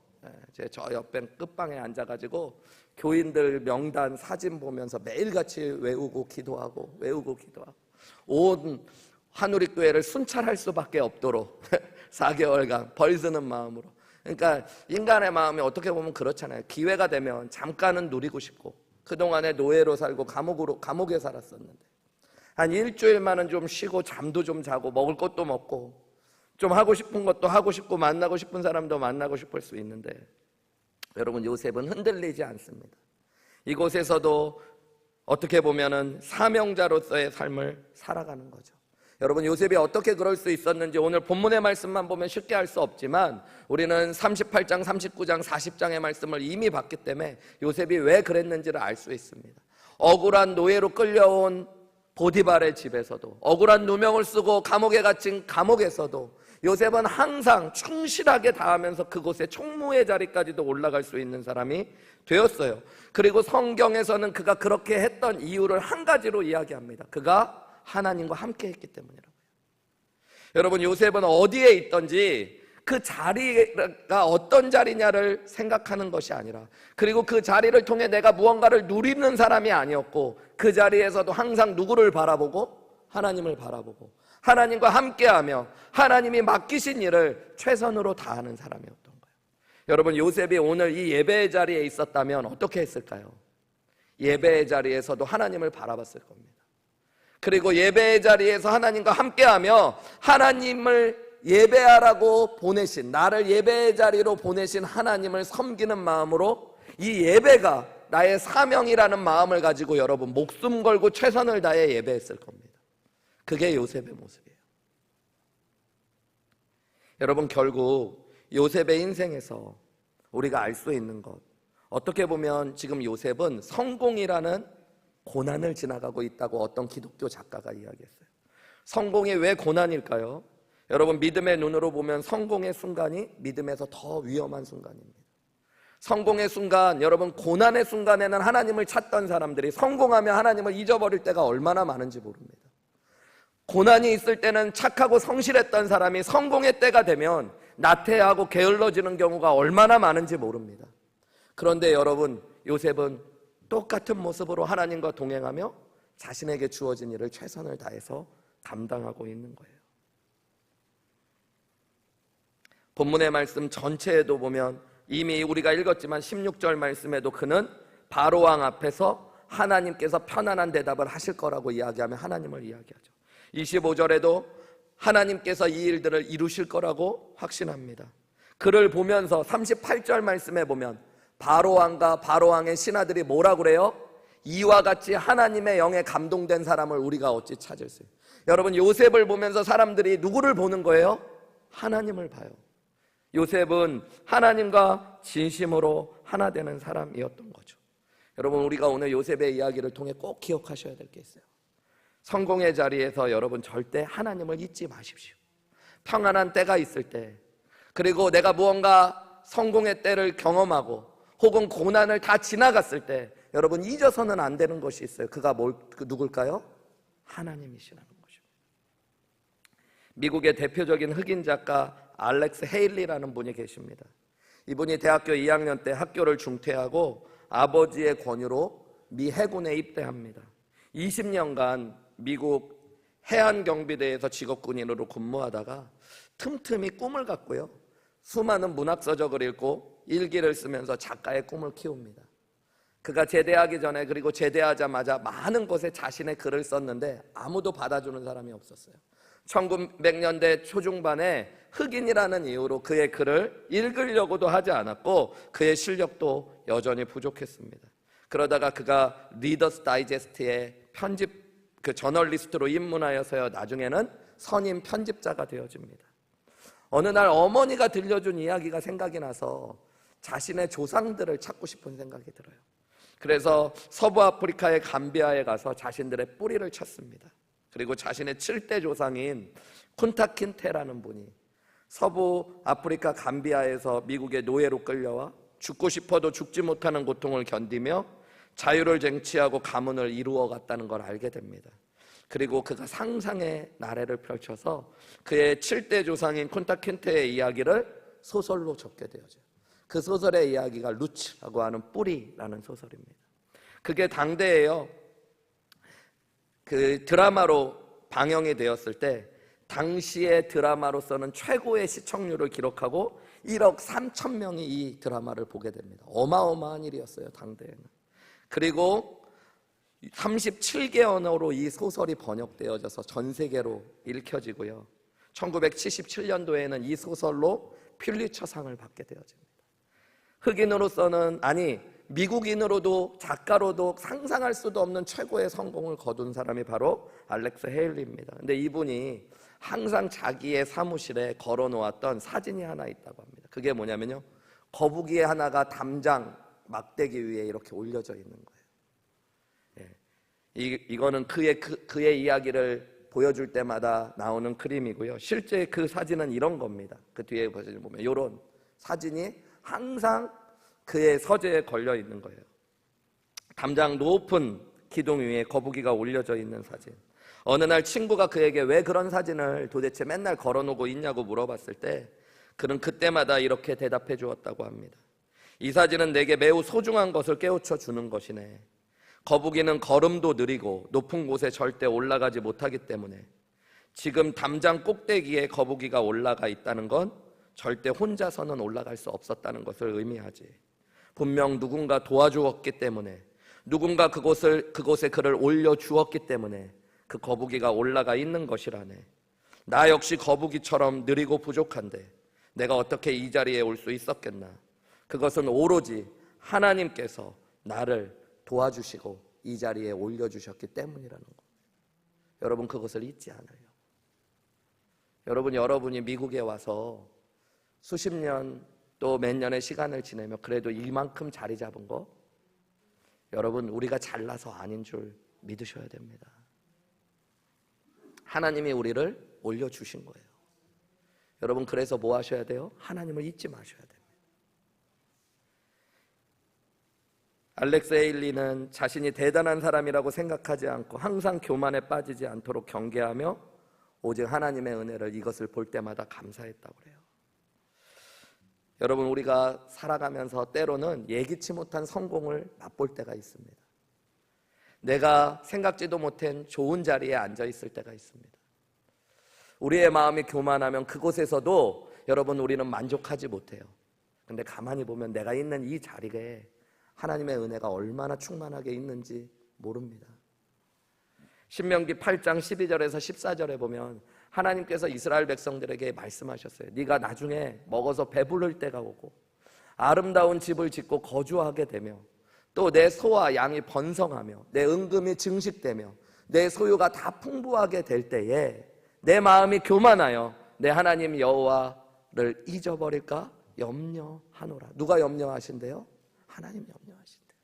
저 옆에 끝방에 앉아가지고 교인들 명단 사진 보면서 매일같이 외우고 기도하고 온 한우리교회를 순찰할 수밖에 없도록 4개월간 벌쓰는 마음으로. 그러니까 인간의 마음이 어떻게 보면 그렇잖아요. 기회가 되면 잠깐은 누리고 싶고, 그동안에 노예로 살고 감옥에 살았었는데 한 일주일만은 좀 쉬고 잠도 좀 자고 먹을 것도 먹고 좀 하고 싶은 것도 하고 싶고 만나고 싶은 사람도 만나고 싶을 수 있는데, 여러분 요셉은 흔들리지 않습니다. 이곳에서도 어떻게 보면은 사명자로서의 삶을 살아가는 거죠. 여러분 요셉이 어떻게 그럴 수 있었는지 오늘 본문의 말씀만 보면 쉽게 알 수 없지만, 우리는 38장, 39장, 40장의 말씀을 이미 봤기 때문에 요셉이 왜 그랬는지를 알 수 있습니다. 억울한 노예로 끌려온 보디발의 집에서도, 억울한 누명을 쓰고 감옥에 갇힌 감옥에서도 요셉은 항상 충실하게 다하면서 그곳에 총무의 자리까지도 올라갈 수 있는 사람이 되었어요. 그리고 성경에서는 그가 그렇게 했던 이유를 한 가지로 이야기합니다. 그가 하나님과 함께 했기 때문이라고요. 여러분 요셉은 어디에 있든지 그 자리가 어떤 자리냐를 생각하는 것이 아니라, 그리고 그 자리를 통해 내가 무언가를 누리는 사람이 아니었고, 그 자리에서도 항상 누구를 바라보고? 하나님을 바라보고 하나님과 함께하며 하나님이 맡기신 일을 최선으로 다하는 사람이었던 거예요. 여러분 요셉이 오늘 이 예배의 자리에 있었다면 어떻게 했을까요? 예배의 자리에서도 하나님을 바라봤을 겁니다. 그리고 예배의 자리에서 하나님과 함께하며 하나님을 예배하라고 보내신, 나를 예배의 자리로 보내신 하나님을 섬기는 마음으로 이 예배가 나의 사명이라는 마음을 가지고 여러분 목숨 걸고 최선을 다해 예배했을 겁니다. 그게 요셉의 모습이에요. 여러분 결국 요셉의 인생에서 우리가 알 수 있는 것, 어떻게 보면 지금 요셉은 성공이라는 고난을 지나가고 있다고 어떤 기독교 작가가 이야기했어요. 성공이 왜 고난일까요? 여러분 믿음의 눈으로 보면 성공의 순간이 믿음에서 더 위험한 순간입니다. 성공의 순간, 여러분 고난의 순간에는 하나님을 찾던 사람들이 성공하면 하나님을 잊어버릴 때가 얼마나 많은지 모릅니다. 고난이 있을 때는 착하고 성실했던 사람이 성공의 때가 되면 나태하고 게을러지는 경우가 얼마나 많은지 모릅니다. 그런데 여러분 요셉은 똑같은 모습으로 하나님과 동행하며 자신에게 주어진 일을 최선을 다해서 감당하고 있는 거예요. 본문의 말씀 전체에도 보면 이미 우리가 읽었지만 16절 말씀에도 그는 바로왕 앞에서 하나님께서 편안한 대답을 하실 거라고 이야기하며 하나님을 이야기하죠. 25절에도 하나님께서 이 일들을 이루실 거라고 확신합니다. 그를 보면서 38절 말씀에 보면 바로왕과 바로왕의 신하들이 뭐라 그래요? 이와 같이 하나님의 영에 감동된 사람을 우리가 어찌 찾을 수 있어요. 여러분 요셉을 보면서 사람들이 누구를 보는 거예요? 하나님을 봐요. 요셉은 하나님과 진심으로 하나 되는 사람이었던 거죠. 여러분 우리가 오늘 요셉의 이야기를 통해 꼭 기억하셔야 될 게 있어요. 성공의 자리에서 여러분 절대 하나님을 잊지 마십시오. 평안한 때가 있을 때, 그리고 내가 무언가 성공의 때를 경험하고 혹은 고난을 다 지나갔을 때 여러분 잊어서는 안 되는 것이 있어요. 그가 누굴까요? 하나님이시라는 것입니다. 미국의 대표적인 흑인 작가 알렉스 헤일리라는 분이 계십니다. 이분이 대학교 2학년 때 학교를 중퇴하고 아버지의 권유로 미 해군에 입대합니다. 20년간 미국 해안경비대에서 직업군인으로 근무하다가 틈틈이 꿈을 갖고요, 수많은 문학서적을 읽고 일기를 쓰면서 작가의 꿈을 키웁니다. 그가 제대하기 전에 그리고 제대하자마자 많은 곳에 자신의 글을 썼는데 아무도 받아주는 사람이 없었어요. 1900년대 초중반에 흑인이라는 이유로 그의 글을 읽으려고도 하지 않았고 그의 실력도 여전히 부족했습니다. 그러다가 그가 리더스 다이제스트의 저널리스트로 입문하여서요, 나중에는 선임 편집자가 되어집니다. 어느 날 어머니가 들려준 이야기가 생각이 나서 자신의 조상들을 찾고 싶은 생각이 들어요. 그래서 서부 아프리카의 감비아에 가서 자신들의 뿌리를 찾습니다. 그리고 자신의 7대 조상인 쿤타킨테라는 분이 서부 아프리카 감비아에서 미국의 노예로 끌려와 죽고 싶어도 죽지 못하는 고통을 견디며 자유를 쟁취하고 가문을 이루어갔다는 걸 알게 됩니다. 그리고 그가 상상의 나래를 펼쳐서 그의 7대 조상인 쿤타킨테의 이야기를 소설로 적게 되어져요. 그 소설의 이야기가 루츠라고 하는 뿌리라는 소설입니다. 그게 당대에요, 그 드라마로 방영이 되었을 때 당시의 드라마로서는 최고의 시청률을 기록하고 1억 3천 명이 이 드라마를 보게 됩니다. 어마어마한 일이었어요, 당대에는. 그리고 37개 언어로 이 소설이 번역되어져서 전 세계로 읽혀지고요. 1977년도에는 이 소설로 퓰리처상을 받게 되어집니다. 흑인으로서는, 아니 미국인으로도 작가로도 상상할 수도 없는 최고의 성공을 거둔 사람이 바로 알렉스 헤일리입니다. 근데 이분이 항상 자기의 사무실에 걸어놓았던 사진이 하나 있다고 합니다. 그게 뭐냐면요, 거북이 하나가 담장 막대기 위에 이렇게 올려져 있는 거예요. 이거는 그의 이야기를 보여줄 때마다 나오는 그림이고요. 실제 그 사진은 이런 겁니다. 그 뒤에 보면 이런 사진이 항상 그의 서재에 걸려 있는 거예요. 담장 높은 기둥 위에 거북이가 올려져 있는 사진. 어느 날 친구가 그에게 왜 그런 사진을 도대체 맨날 걸어놓고 있냐고 물어봤을 때 그는 그때마다 이렇게 대답해 주었다고 합니다. 이 사진은 내게 매우 소중한 것을 깨우쳐 주는 것이네. 거북이는 걸음도 느리고 높은 곳에 절대 올라가지 못하기 때문에 지금 담장 꼭대기에 거북이가 올라가 있다는 건 절대 혼자서는 올라갈 수 없었다는 것을 의미하지. 분명 누군가 도와주었기 때문에, 누군가 그곳에 그를 올려주었기 때문에 그 거북이가 올라가 있는 것이라네. 나 역시 거북이처럼 느리고 부족한데 내가 어떻게 이 자리에 올 수 있었겠나. 그것은 오로지 하나님께서 나를 도와주시고 이 자리에 올려주셨기 때문이라는 것. 여러분, 그것을 잊지 않아요. 여러분이 미국에 와서 수십 년 또 몇 년의 시간을 지내며 그래도 이만큼 자리 잡은 거, 여러분, 우리가 잘나서 아닌 줄 믿으셔야 됩니다. 하나님이 우리를 올려주신 거예요. 여러분, 그래서 뭐 하셔야 돼요? 하나님을 잊지 마셔야 됩니다. 알렉스 헤일리는 자신이 대단한 사람이라고 생각하지 않고 항상 교만에 빠지지 않도록 경계하며 오직 하나님의 은혜를 이것을 볼 때마다 감사했다고 그래요. 여러분, 우리가 살아가면서 때로는 예기치 못한 성공을 맛볼 때가 있습니다. 내가 생각지도 못한 좋은 자리에 앉아 있을 때가 있습니다. 우리의 마음이 교만하면 그곳에서도 여러분, 우리는 만족하지 못해요. 근데 가만히 보면 내가 있는 이 자리에 하나님의 은혜가 얼마나 충만하게 있는지 모릅니다. 신명기 8장 12절에서 14절에 보면 하나님께서 이스라엘 백성들에게 말씀하셨어요. 네가 나중에 먹어서 배부를 때가 오고 아름다운 집을 짓고 거주하게 되며 또 내 소와 양이 번성하며 내 은금이 증식되며 내 소유가 다 풍부하게 될 때에 내 마음이 교만하여 내 하나님 여호와를 잊어버릴까 염려하노라. 누가 염려하신대요? 하나님 염려하신대요.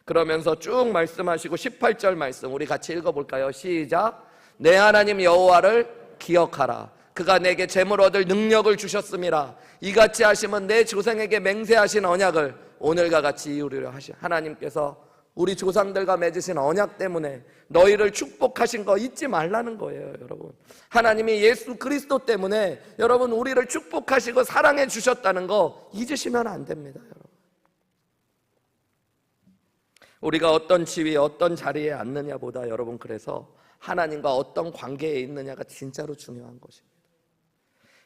그러면서 쭉 말씀하시고 18절 말씀 우리 같이 읽어볼까요? 시작. 내 하나님 여호와를 기억하라. 그가 내게 재물 얻을 능력을 주셨음이라. 이같이 하시면 내 조상에게 맹세하신 언약을 오늘과 같이 이루려 하시. 하나님께서 우리 조상들과 맺으신 언약 때문에 너희를 축복하신 거 잊지 말라는 거예요, 여러분. 하나님이 예수 그리스도 때문에 여러분 우리를 축복하시고 사랑해 주셨다는 거 잊으시면 안 됩니다, 여러분. 우리가 어떤 지위, 어떤 자리에 앉느냐보다 여러분, 그래서 하나님과 어떤 관계에 있느냐가 진짜로 중요한 것입니다.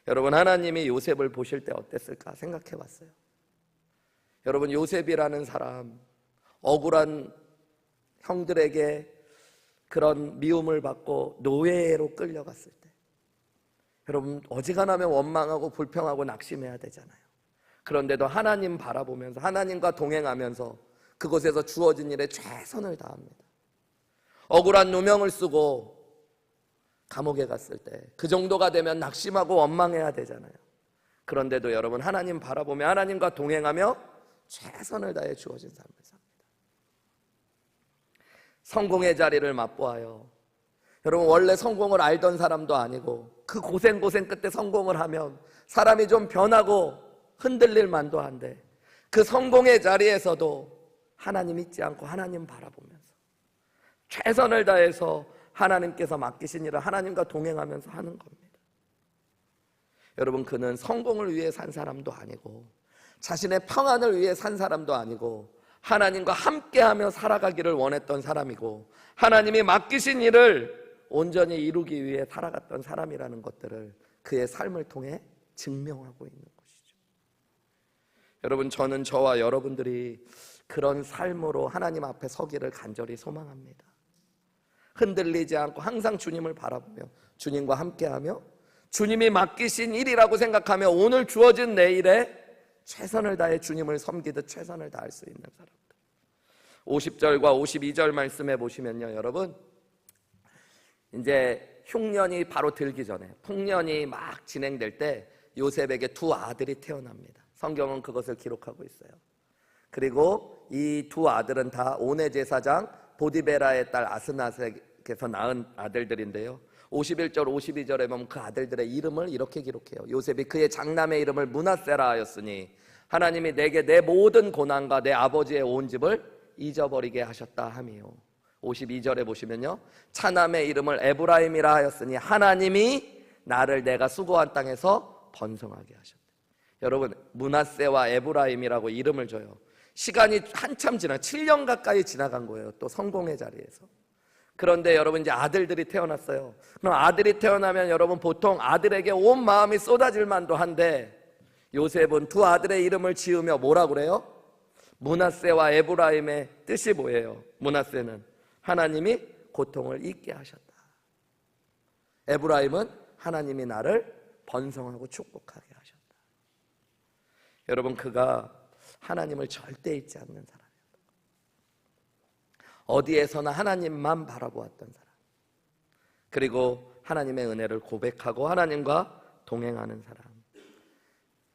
여러분, 하나님이 요셉을 보실 때 어땠을까 생각해 봤어요. 여러분, 요셉이라는 사람, 억울한 형들에게 그런 미움을 받고 노예로 끌려갔을 때 여러분, 어지간하면 원망하고 불평하고 낙심해야 되잖아요. 그런데도 하나님 바라보면서 하나님과 동행하면서 그곳에서 주어진 일에 최선을 다합니다. 억울한 누명을 쓰고 감옥에 갔을 때 그 정도가 되면 낙심하고 원망해야 되잖아요. 그런데도 여러분, 하나님 바라보며 하나님과 동행하며 최선을 다해 주어진 삶을 삽니다. 성공의 자리를 맛보아요. 여러분, 원래 성공을 알던 사람도 아니고 그 고생 끝에 성공을 하면 사람이 좀 변하고 흔들릴 만도 한데 그 성공의 자리에서도 하나님 잊지 않고 하나님 바라보면서 최선을 다해서 하나님께서 맡기신 일을 하나님과 동행하면서 하는 겁니다. 여러분, 그는 성공을 위해 산 사람도 아니고 자신의 평안을 위해 산 사람도 아니고 하나님과 함께하며 살아가기를 원했던 사람이고 하나님이 맡기신 일을 온전히 이루기 위해 살아갔던 사람이라는 것들을 그의 삶을 통해 증명하고 있는 것이죠. 여러분, 저는 저와 여러분들이 그런 삶으로 하나님 앞에 서기를 간절히 소망합니다. 흔들리지 않고 항상 주님을 바라보며 주님과 함께하며 주님이 맡기신 일이라고 생각하며 오늘 주어진 내일에 최선을 다해 주님을 섬기듯 최선을 다할 수 있는 사람들. 50절과 52절 말씀해 보시면요, 여러분, 이제 흉년이 바로 들기 전에 풍년이 막 진행될 때 요셉에게 두 아들이 태어납니다. 성경은 그것을 기록하고 있어요. 그리고 이 두 아들은 다 오네 제사장 보디베라의 딸 아스나색에서 낳은 아들들인데요, 51절 52절에 보면 그 아들들의 이름을 이렇게 기록해요. 요셉이 그의 장남의 이름을 므낫세라 하였으니 하나님이 내게 내 모든 고난과 내 아버지의 온 집을 잊어버리게 하셨다 함이요. 52절에 보시면요, 차남의 이름을 에브라임이라 하였으니 하나님이 나를 내가 수고한 땅에서 번성하게 하셨다. 여러분, 므낫세와 에브라임이라고 이름을 줘요. 시간이 한참 7년 가까이 지나간 거예요. 또 성공의 자리에서. 그런데 여러분, 이제 아들들이 태어났어요. 그럼 아들이 태어나면 여러분, 보통 아들에게 온 마음이 쏟아질 만도 한데 요셉은 두 아들의 이름을 지으며 뭐라 그래요? 므낫세와 에브라임의 뜻이 뭐예요? 므낫세는 하나님이 고통을 잊게 하셨다. 에브라임은 하나님이 나를 번성하고 축복하게 하셨다. 여러분, 그가 하나님을 절대 잊지 않는 사람이었다. 어디에서나 하나님만 바라보았던 사람, 그리고 하나님의 은혜를 고백하고 하나님과 동행하는 사람.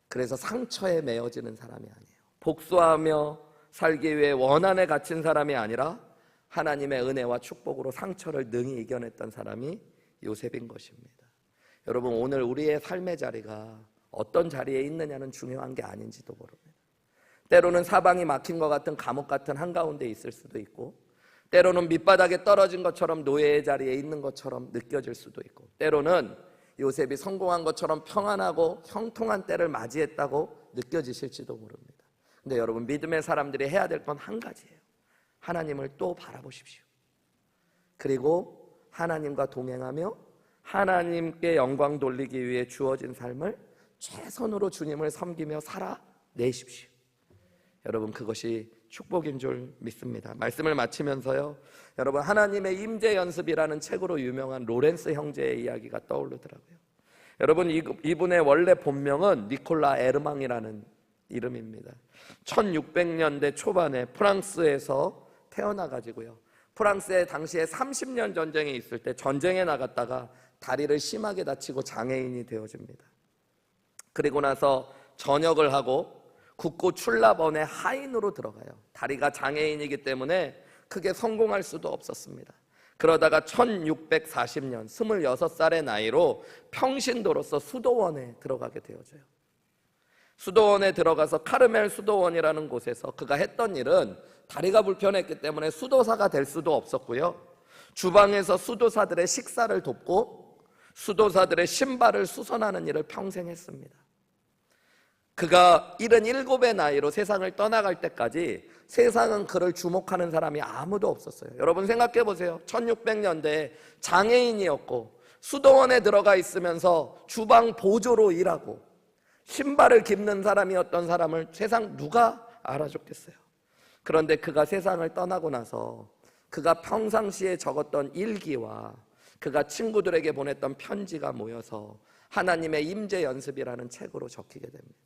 그래서 상처에 매어지는 사람이 아니에요. 복수하며 살기 위해 원한에 갇힌 사람이 아니라 하나님의 은혜와 축복으로 상처를 능히 이겨냈던 사람이 요셉인 것입니다. 여러분, 오늘 우리의 삶의 자리가 어떤 자리에 있느냐는 중요한 게 아닌지도 모릅니다. 때로는 사방이 막힌 것 같은 감옥 같은 한가운데 있을 수도 있고, 때로는 밑바닥에 떨어진 것처럼 노예의 자리에 있는 것처럼 느껴질 수도 있고, 때로는 요셉이 성공한 것처럼 평안하고 형통한 때를 맞이했다고 느껴지실지도 모릅니다. 근데 여러분, 믿음의 사람들이 해야 될 건 한 가지예요. 하나님을 또 바라보십시오. 그리고 하나님과 동행하며 하나님께 영광 돌리기 위해 주어진 삶을 최선으로 주님을 섬기며 살아내십시오. 여러분, 그것이 축복인 줄 믿습니다. 말씀을 마치면서요, 여러분, 하나님의 임재 연습이라는 책으로 유명한 로렌스 형제의 이야기가 떠오르더라고요. 여러분, 이분의 원래 본명은 니콜라 에르망이라는 이름입니다. 1600년대 초반에 프랑스에서 태어나가지고요, 프랑스에 당시에 30년 전쟁이 있을 때 전쟁에 나갔다가 다리를 심하게 다치고 장애인이 되어집니다. 그리고 나서 전역을 하고 국고 출납원의 하인으로 들어가요. 다리가 장애인이기 때문에 크게 성공할 수도 없었습니다. 그러다가 1640년 26살의 나이로 평신도로서 수도원에 들어가게 되어져요. 수도원에 들어가서 카르멜 수도원이라는 곳에서 그가 했던 일은 다리가 불편했기 때문에 수도사가 될 수도 없었고요, 주방에서 수도사들의 식사를 돕고 수도사들의 신발을 수선하는 일을 평생 했습니다. 그가 77의 나이로 세상을 떠나갈 때까지 세상은 그를 주목하는 사람이 아무도 없었어요. 여러분, 생각해 보세요. 1600년대에 장애인이었고 수도원에 들어가 있으면서 주방 보조로 일하고 신발을 깁는 사람이었던 사람을 세상 누가 알아줬겠어요. 그런데 그가 세상을 떠나고 나서 그가 평상시에 적었던 일기와 그가 친구들에게 보냈던 편지가 모여서 하나님의 임재 연습이라는 책으로 적히게 됩니다.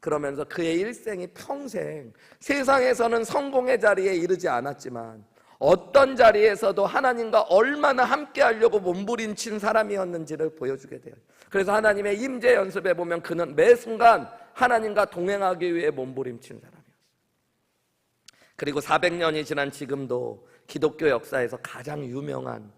그러면서 그의 일생이 평생 세상에서는 성공의 자리에 이르지 않았지만 어떤 자리에서도 하나님과 얼마나 함께 하려고 몸부림친 사람이었는지를 보여주게 돼요. 그래서 하나님의 임재 연습에 보면 그는 매 순간 하나님과 동행하기 위해 몸부림친 사람이었어요. 그리고 400년이 지난 지금도 기독교 역사에서 가장 유명한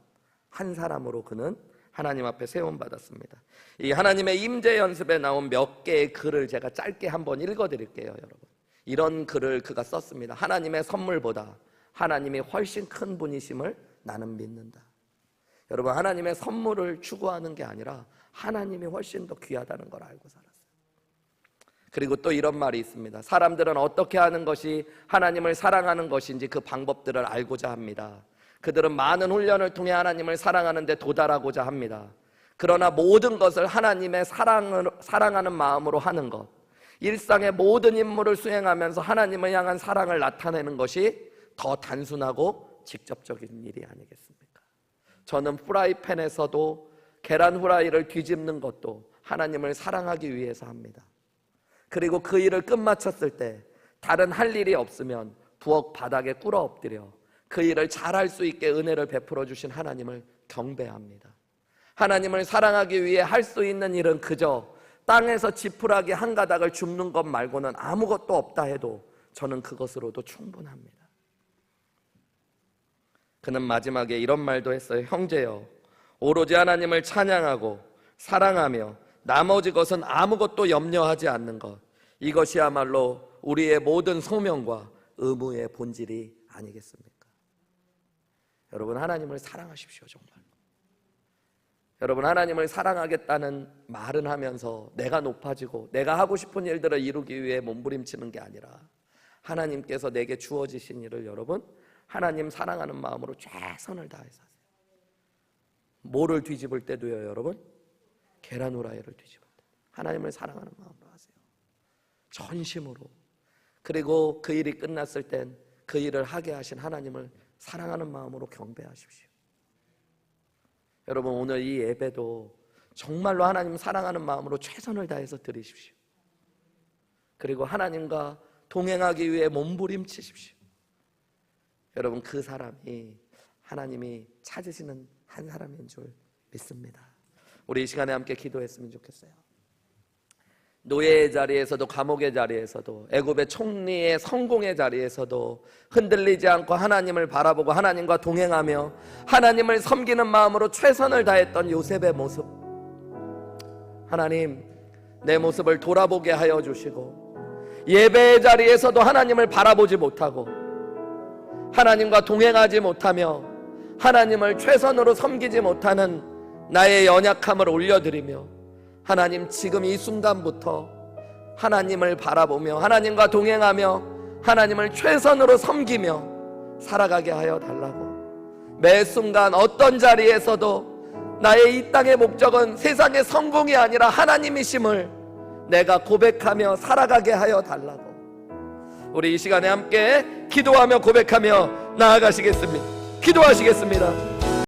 한 사람으로 그는 하나님 앞에 세움받았습니다. 이 하나님의 임재 연습에 나온 몇 개의 글을 제가 짧게 한번 읽어드릴게요, 여러분. 이런 글을 그가 썼습니다. 하나님의 선물보다 하나님이 훨씬 큰 분이심을 나는 믿는다. 여러분, 하나님의 선물을 추구하는 게 아니라 하나님이 훨씬 더 귀하다는 걸 알고 살았어요. 그리고 또 이런 말이 있습니다. 사람들은 어떻게 하는 것이 하나님을 사랑하는 것인지 그 방법들을 알고자 합니다. 그들은 많은 훈련을 통해 하나님을 사랑하는 데 도달하고자 합니다. 그러나 모든 것을 하나님의 사랑하는 마음으로 하는 것, 일상의 모든 임무를 수행하면서 하나님을 향한 사랑을 나타내는 것이 더 단순하고 직접적인 일이 아니겠습니까? 저는 프라이팬에서도 계란 후라이를 뒤집는 것도 하나님을 사랑하기 위해서 합니다. 그리고 그 일을 끝마쳤을 때 다른 할 일이 없으면 부엌 바닥에 꿇어 엎드려 그 일을 잘할 수 있게 은혜를 베풀어 주신 하나님을 경배합니다. 하나님을 사랑하기 위해 할 수 있는 일은 그저 땅에서 지푸라기 한 가닥을 줍는 것 말고는 아무것도 없다 해도 저는 그것으로도 충분합니다. 그는 마지막에 이런 말도 했어요. 형제여, 오로지 하나님을 찬양하고 사랑하며 나머지 것은 아무것도 염려하지 않는 것, 이것이야말로 우리의 모든 소명과 의무의 본질이 아니겠습니까? 여러분, 하나님을 사랑하십시오. 정말 여러분, 하나님을 사랑하겠다는 말은 하면서 내가 높아지고 내가 하고 싶은 일들을 이루기 위해 몸부림치는 게 아니라 하나님께서 내게 주어지신 일을 여러분 하나님 사랑하는 마음으로 최선을 다해서 하세요. 뭐를 뒤집을 때도요, 여러분? 계란 후라이를 뒤집을 때 하나님을 사랑하는 마음으로 하세요. 전심으로. 그리고 그 일이 끝났을 땐 그 일을 하게 하신 하나님을 사랑하는 마음으로 경배하십시오. 여러분, 오늘 이 예배도 정말로 하나님 사랑하는 마음으로 최선을 다해서 드리십시오. 그리고 하나님과 동행하기 위해 몸부림치십시오. 여러분, 그 사람이 하나님이 찾으시는 한 사람인 줄 믿습니다. 우리 이 시간에 함께 기도했으면 좋겠어요. 노예의 자리에서도 감옥의 자리에서도 애굽의 총리의 성공의 자리에서도 흔들리지 않고 하나님을 바라보고 하나님과 동행하며 하나님을 섬기는 마음으로 최선을 다했던 요셉의 모습, 하나님 내 모습을 돌아보게 하여 주시고 예배의 자리에서도 하나님을 바라보지 못하고 하나님과 동행하지 못하며 하나님을 최선으로 섬기지 못하는 나의 연약함을 올려드리며 하나님, 지금 이 순간부터 하나님을 바라보며 하나님과 동행하며 하나님을 최선으로 섬기며 살아가게 하여 달라고, 매 순간 어떤 자리에서도 나의 이 땅의 목적은 세상의 성공이 아니라 하나님이심을 내가 고백하며 살아가게 하여 달라고, 우리 이 시간에 함께 기도하며 고백하며 나아가시겠습니다. 기도하시겠습니다.